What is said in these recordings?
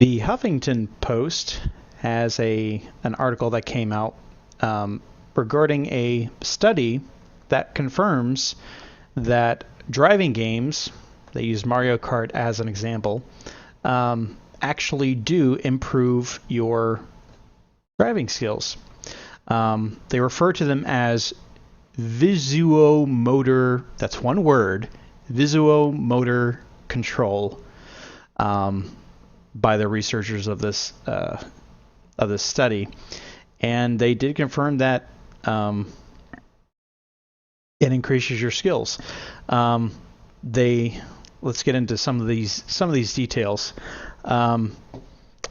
The Huffington Post has an article that came out regarding a study that confirms that driving games, they use Mario Kart as an example, actually do improve your driving skills. They refer to them as visuomotor, that's one word, visuomotor control, by the researchers of this study, and they did confirm that it increases your skills. They Let's get into some of these details. And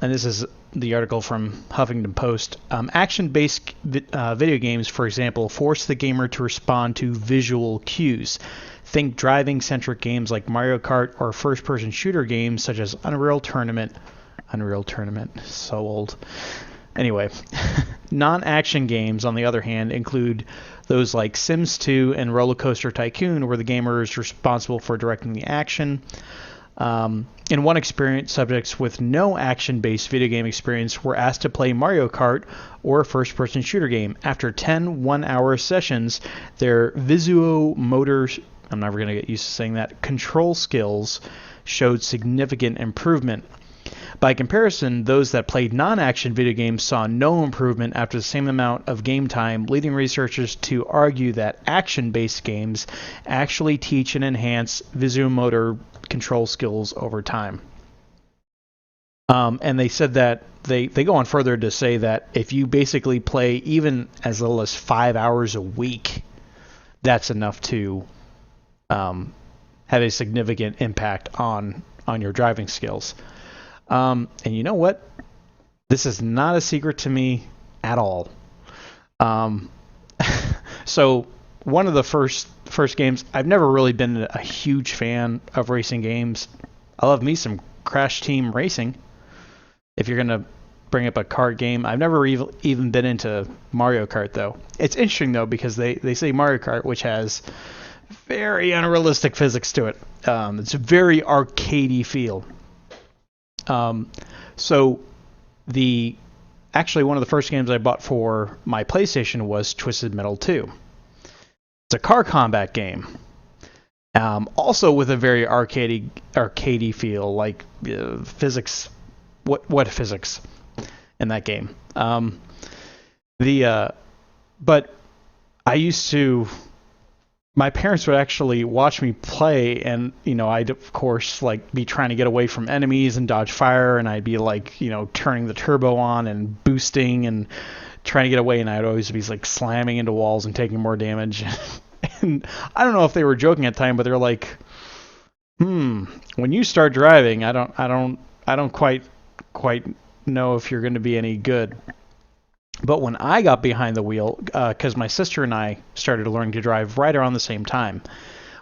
this is the article from Huffington Post. Action-based video games, for example, force the gamer to respond to visual cues. Think driving-centric games like Mario Kart or first-person shooter games such as Unreal Tournament, so old. Anyway, non-action games, on the other hand, include those like Sims 2 and Roller Coaster Tycoon, where the gamer is responsible for directing the action. In one experience, subjects with no action-based video game experience were asked to play Mario Kart or a first-person shooter game. After 10 one-hour sessions, their visuomotor, I'm never going to get used to saying that, control skills showed significant improvement. By comparison, those that played non-action video games saw no improvement after the same amount of game time, leading researchers to argue that action-based games actually teach and enhance visuomotor control skills over time. And they said that they go on further to say that if you basically play even as little as 5 hours a week, that's enough to have a significant impact on your driving skills. And you know what? This is not a secret to me at all. So one of the first games, I've never really been a huge fan of racing games. I love me some Crash Team Racing. If you're going to bring up a kart game, I've never even been into Mario Kart, though. It's interesting, though, because they say Mario Kart, which has very unrealistic physics to it. It's a very arcadey feel. So actually one of the first games I bought for my PlayStation was Twisted Metal 2. It's a car combat game. Also with a very arcadey feel, like physics. What physics in that game? But I used to. My parents would actually watch me play, and I'd of course be trying to get away from enemies and dodge fire, and I'd be turning the turbo on and boosting and trying to get away, and I'd always be slamming into walls and taking more damage. And I don't know if they were joking at the time, but they're like, when you start driving, I don't quite know if you're going to be any good. But when I got behind the wheel, because my sister and I started learning to drive right around the same time,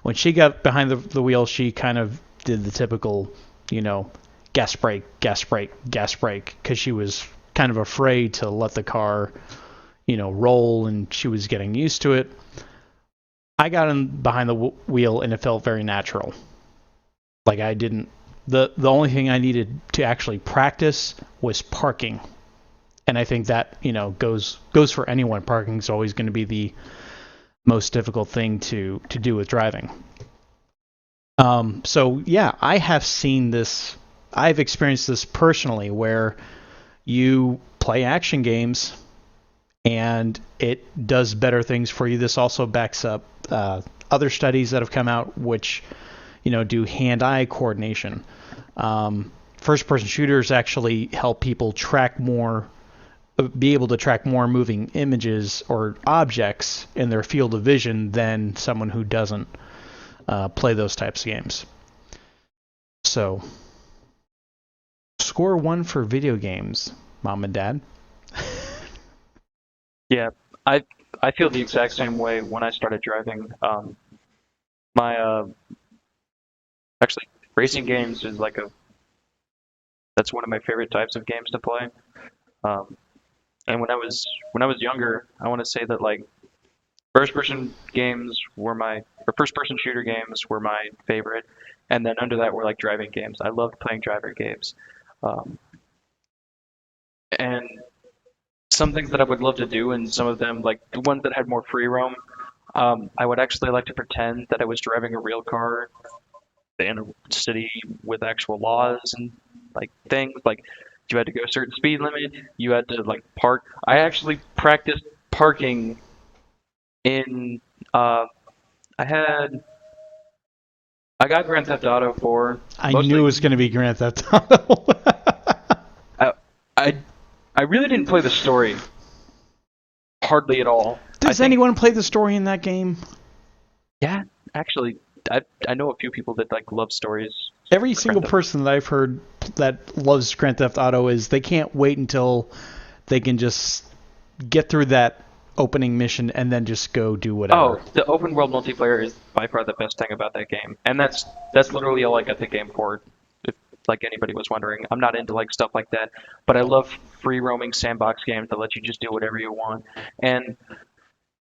when she got behind the wheel, she kind of did the typical, gas brake, gas brake, gas brake, because she was kind of afraid to let the car, roll, and she was getting used to it. I got in behind the wheel, and it felt very natural. The only thing I needed to actually practice was parking. And I think that, goes for anyone. Parking is always going to be the most difficult thing to do with driving. So yeah, I have seen this. I've experienced this personally, where you play action games and it does better things for you. This also backs up other studies that have come out, which, do hand-eye coordination. First-person shooters actually help people be able to track more moving images or objects in their field of vision than someone who doesn't play those types of games. So, score 1 for video games, Mom and Dad. Yeah, I feel the exact same way when I started driving. My actually racing games is that's one of my favorite types of games to play. And when I was younger, I want to say that first person shooter games were my favorite, and then under that were driving games. I loved playing driver games. And some things that I would love to do, and some of them, like the ones that had more free roam, I would actually like to pretend that I was driving a real car in a city with actual laws and like things. Like you had to go a certain speed limit, you had to like park. I actually practiced parking in. I had I got Grand Theft Auto 4 I knew it mostly. was going to be Grand Theft Auto. I, I I really didn't play the story hardly at all. I Does think, anyone play the story in that game? yeah, actually, I know a few people that like love stories Every for Grand single Theft. person that I've heard that loves Grand Theft Auto is they can't wait until they can just get through that opening mission and then just go do whatever. Oh, the open world multiplayer is by far the best thing about that game, and that's literally all I got the game for. If like anybody was wondering, I'm not into like stuff like that, but I love free roaming sandbox games that let you just do whatever you want, and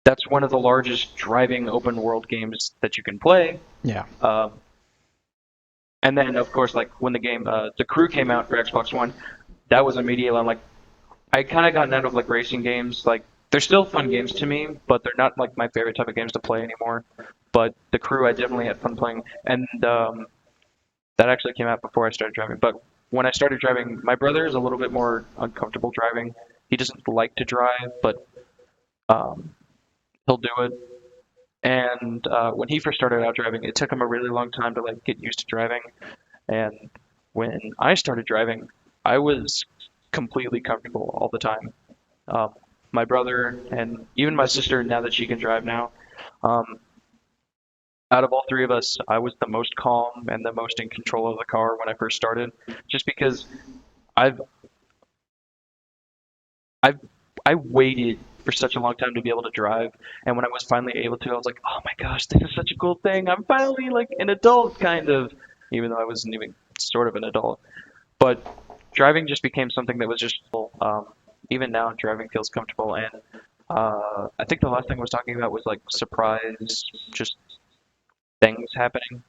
that's one of the largest driving open world games that you can play. Yeah. Um, and then of course, like when the Crew came out for Xbox One, that was immediately I'm like I kind of gotten out of like racing games. Like they're still fun games to me, but they're not like my favorite type of games to play anymore. But the Crew, I definitely had fun playing, and that actually came out before I started driving. But when I started driving, my brother is a little bit more uncomfortable driving. He doesn't like to drive, but um, he'll do it. And when he first started out driving, it took him a really long time to like get used to driving. And when I started driving, I was completely comfortable all the time. Um, my brother and even my sister, now that she can drive now, um, out of all three of us, I was the most calm and the most in control of the car when I first started, just because I've I've I waited for such a long time to be able to drive, and when I was finally able to, I was like, oh my gosh, this is such a cool thing. I'm finally like an adult, kind of, even though I wasn't even sort of an adult. But driving just became something that was just even now driving feels comfortable, and I think the last thing I was talking about was like surprise, just things happening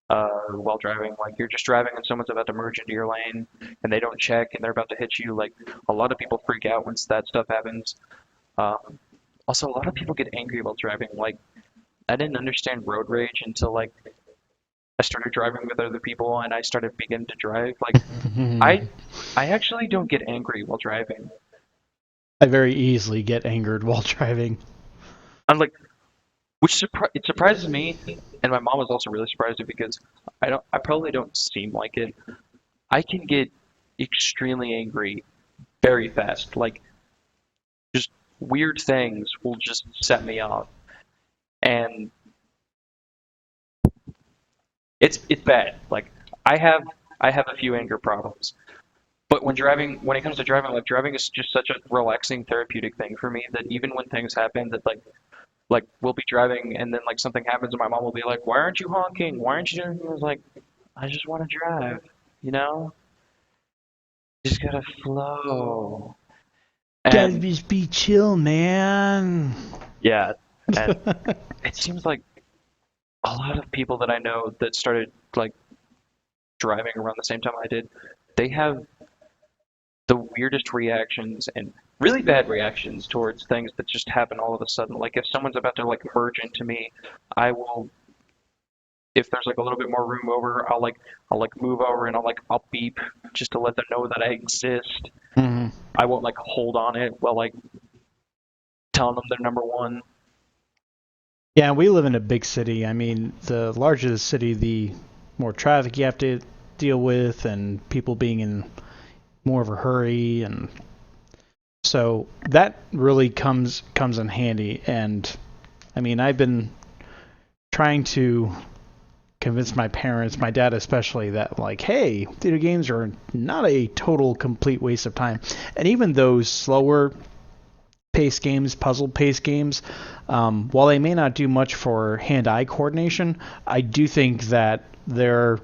while driving. Like you're just driving and someone's about to merge into your lane and they don't check and they're about to hit you. Like a lot of people freak out once that stuff happens. Um, Also, a lot of people get angry while driving. Like I didn't understand road rage until like I started driving with other people and I started beginning to drive. Like I I actually don't get angry while driving. I very easily get angered while driving. I'm like, it surprises me, and my mom was also really surprised because I probably don't seem like it. I can get extremely angry very fast. Like just weird things will just set me off, and it's bad. Like I have I have a few anger problems, but when it comes to driving, like driving is just such a relaxing therapeutic thing for me that even when things happen that like we'll be driving and then like something happens and my mom will be like, "Why aren't you honking? Why aren't you doing?" I was like, "I just want to drive, you know? Just gotta flow." Gotta And just be chill, man. yeah, and it seems like a lot of people that I know that started like driving around the same time I did, they have the weirdest reactions and really bad reactions towards things that just happen all of a sudden. Like if someone's about to like merge into me, I will if there's like a little bit more room over, I'll like move over and I'll beep just to let them know that I exist. Mhm. I won't like hold on it while like telling them they're number one. Yeah, we live in a big city. I mean, the larger the city, the more traffic you have to deal with, and people being in more of a hurry, and so that really comes in handy. And I mean, I've been trying to convince my parents, my dad especially, that like, hey, video games are not a total complete waste of time. And even those slower pace games, puzzle pace games, while they may not do much for hand-eye coordination, I do think that they're,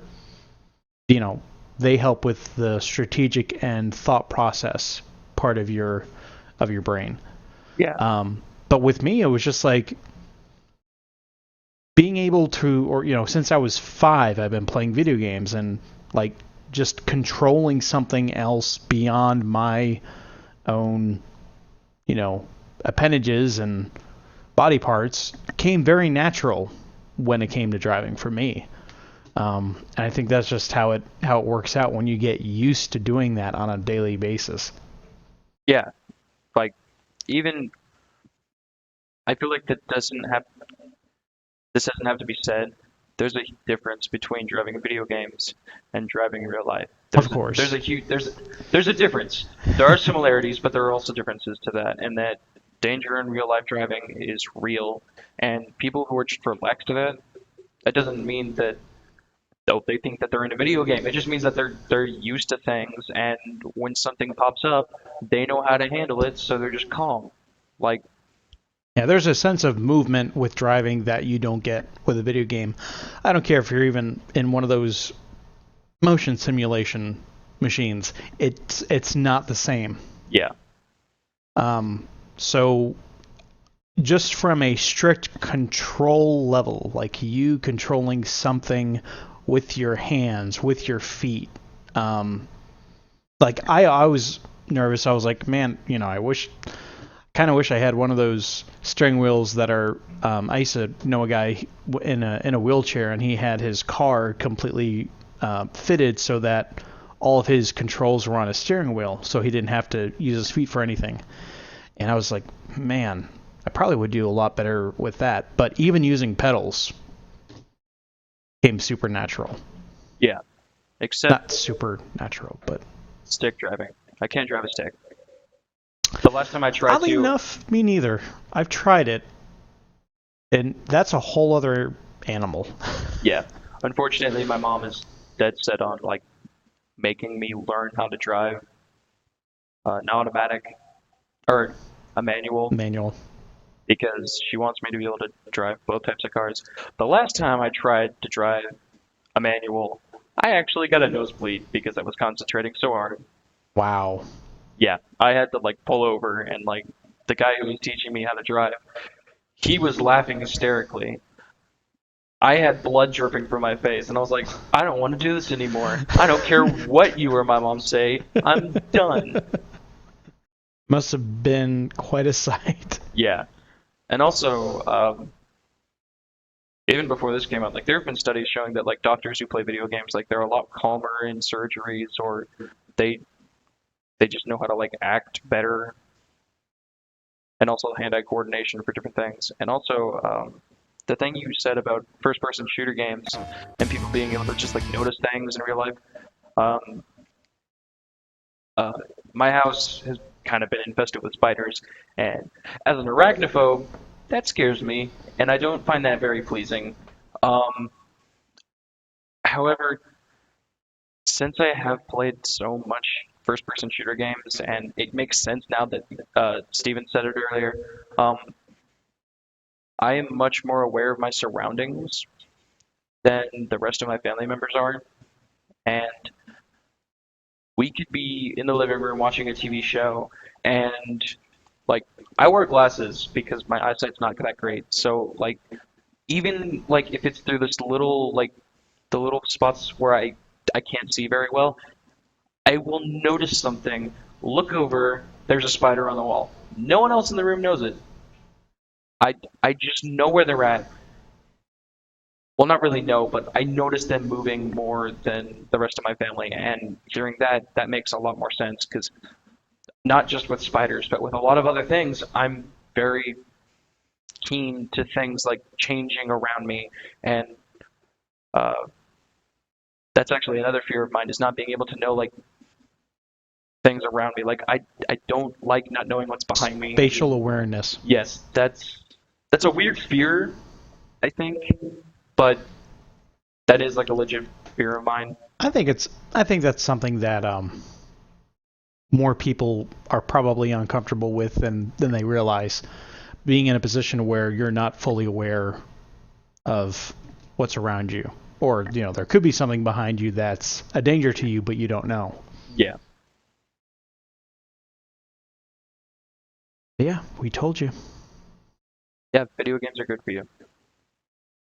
you know, they help with the strategic and thought process part of your brain. Yeah. But with me, it was just like being able to, or since I was 5, I've been playing video games and like just controlling something else beyond my own, you know, appendages and body parts came very natural when it came to driving for me. And I think that's just how it works out when you get used to doing that on a daily basis. Yeah, like even I feel like this doesn't have to be said. There's a difference between driving video games and driving in real life. Of There's course. a huge there's a difference. There are similarities, but there are also differences to that, and that danger in real life driving is real. And people who are just relaxed to that, that doesn't mean that they think that they're in a video game. It just means that they're used to things, and when something pops up, they know how to handle it, so they're just calm. Like, Yeah, there's a sense of movement with driving that you don't get with a video game. I don't care if you're even in one of those motion simulation machines. It's not the same. yeah, So just from a strict control level, like you controlling something with your hands, with your feet, like I was nervous. I was like, man, kind of wish I had one of those steering wheels that are. I used to know a guy in a wheelchair, and he had his car completely fitted so that all of his controls were on a steering wheel, so he didn't have to use his feet for anything. And I was like, man, I probably would do a lot better with that. But even using pedals became supernatural. yeah. Except Not supernatural, but stick driving. I can't drive a stick. The last time I tried oddly to, enough, me neither. I've tried it, and that's a whole other animal. yeah. Unfortunately, my mom is dead set on like making me learn how to drive an automatic or a manual Manual. because she wants me to be able to drive both types of cars. The last time I tried to drive a manual, I actually got a nosebleed because I was concentrating so hard. Wow. Yeah, I had to like pull over and like the guy who was teaching me how to drive, he was laughing hysterically. I had blood dripping from my face, and I was like, I don't want to do this anymore. I don't care what you or my mom say. I'm done. Must have been quite a sight. Yeah. And also, even before this came out, like there have been studies showing that like doctors who play video games, like they're a lot calmer in surgeries, or they they just know how to like act better, and also hand-eye coordination for different things. And also, the thing you said about first-person shooter games and people being able to just like notice things in real life. Um, uh, my house has kind of been infested with spiders, and as an arachnophobe, that scares me, and I don't find that very pleasing. Um, However, since I have played so much first-person shooter games, and it makes sense now that Steven said it earlier, um, I am much more aware of my surroundings than the rest of my family members are, and we could be in the living room watching a TV show, and like I wear glasses because my eyesight's not that great. So like even like if it's through this little like the little spots where I can't see very well, I will notice something, look over, there's a spider on the wall. No one else in the room knows it. I I just know where they're at. Well, not really know, but I notice them moving more than the rest of my family, and during that, that makes a lot more sense because not just with spiders, but with a lot of other things, I'm very keen to things like changing around me, and uh, that's actually another fear of mine is not being able to know like things around me. Like I don't like not knowing what's behind me. Spatial awareness. Yes, that's a weird fear, I think, but that is like a legit fear of mine. I think that's something that more people are probably uncomfortable with than they realize. Being in a position where you're not fully aware of what's around you, or there could be something behind you that's a danger to you, but you don't know. Yeah. Yeah, we told you. Yeah, video games are good for you.